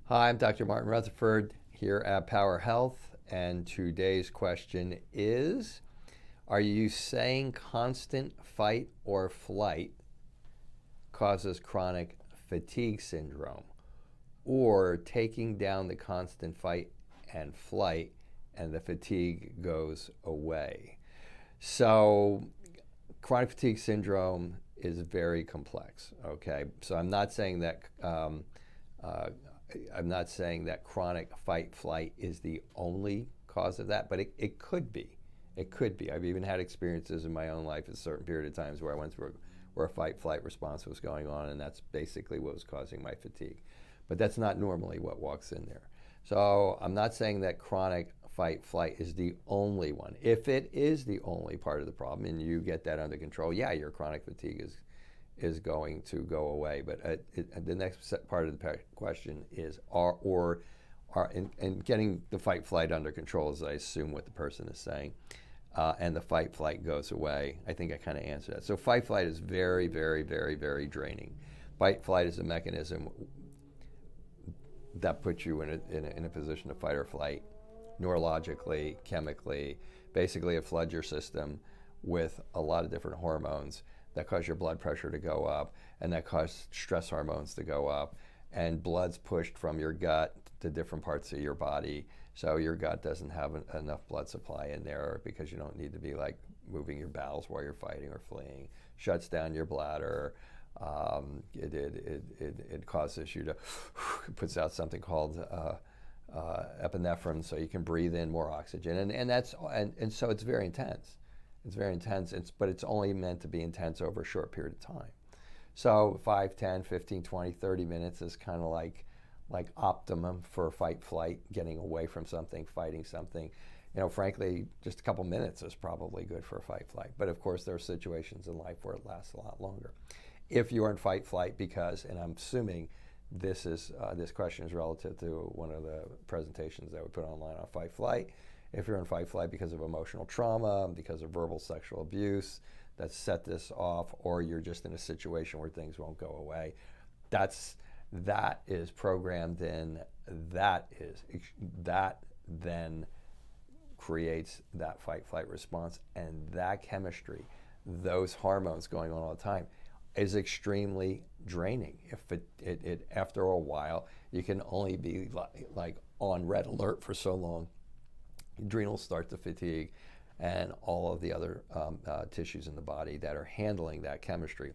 Hi, I'm Dr. Martin Rutherford here at Power Health, and today's question is, are you saying constant fight or flight causes chronic fatigue syndrome, or taking down the constant fight and flight and the fatigue goes away? So chronic fatigue syndrome is very complex, okay? So uh, I'm not saying that chronic fight flight is the only cause of that, but it could be. It could be. I've even had experiences in my own life at a certain period of times where I went through where a fight flight response was going on, and that's basically what was causing my fatigue. But that's not normally what walks in there. So I'm not saying that chronic fight flight is the only one. If it is the only part of the problem and you get that under control, yeah, your chronic fatigue is going to go away. But the next part of the question is, and getting the fight flight under control, as I assume what the person is saying, and the fight flight goes away. I think I kind of answered that. So fight flight is very, very, very, very draining. Fight flight is a mechanism that puts you in a position of fight or flight, neurologically, chemically. Basically, it floods your system with a lot of different hormones that cause your blood pressure to go up, and that cause stress hormones to go up, and blood's pushed from your gut to different parts of your body, so your gut doesn't have enough blood supply in there because you don't need to be like moving your bowels while you're fighting or fleeing. Shuts down your bladder. It causes you to puts out something called epinephrine, so you can breathe in more oxygen, and so it's very intense. It's very intense, but it's only meant to be intense over a short period of time. So 5, 10, 15, 20, 30 minutes is kind of like optimum for fight flight, getting away from something, fighting something. Frankly, just a couple minutes is probably good for a fight flight. But of course, there are situations in life where it lasts a lot longer. If you are in fight flight and I'm assuming this question is relative to one of the presentations that we put online on fight flight. If you're in fight flight because of emotional trauma, because of verbal sexual abuse that set this off, or you're just in a situation where things won't go away, that is programmed in. That then creates that fight flight response, and that chemistry, those hormones going on all the time, is extremely draining. If it after a while, you can only be like on red alert for so long. Adrenals start to fatigue, and all of the other tissues in the body that are handling that chemistry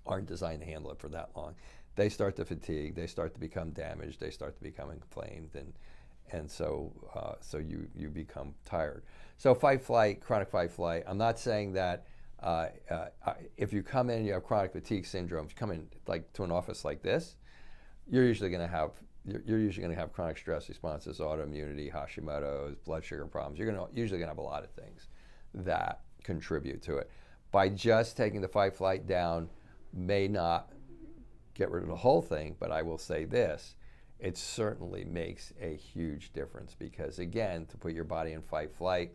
aren't designed to handle it for that long. They start to fatigue, they start to become damaged, they start to become inflamed, and so you become tired. So fight flight, chronic fight flight. I'm not saying that if you come in and you have chronic fatigue syndrome, if you come in like to an office like this, you're usually going to have chronic stress responses, autoimmunity, Hashimoto's, blood sugar problems. You're usually going to have a lot of things that contribute to it. By just taking the fight flight down may not get rid of the whole thing, but I will say this, it certainly makes a huge difference, because again, to put your body in fight flight,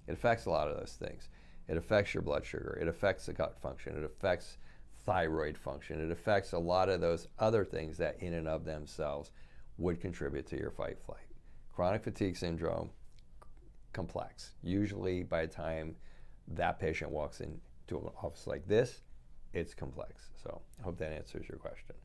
it affects a lot of those things. It affects your blood sugar, it affects the gut function, it affects thyroid function, it affects a lot of those other things that in and of themselves would contribute to your fight flight. Chronic fatigue syndrome, complex. Usually by the time that patient walks into an office like this, it's complex. So I hope that answers your question.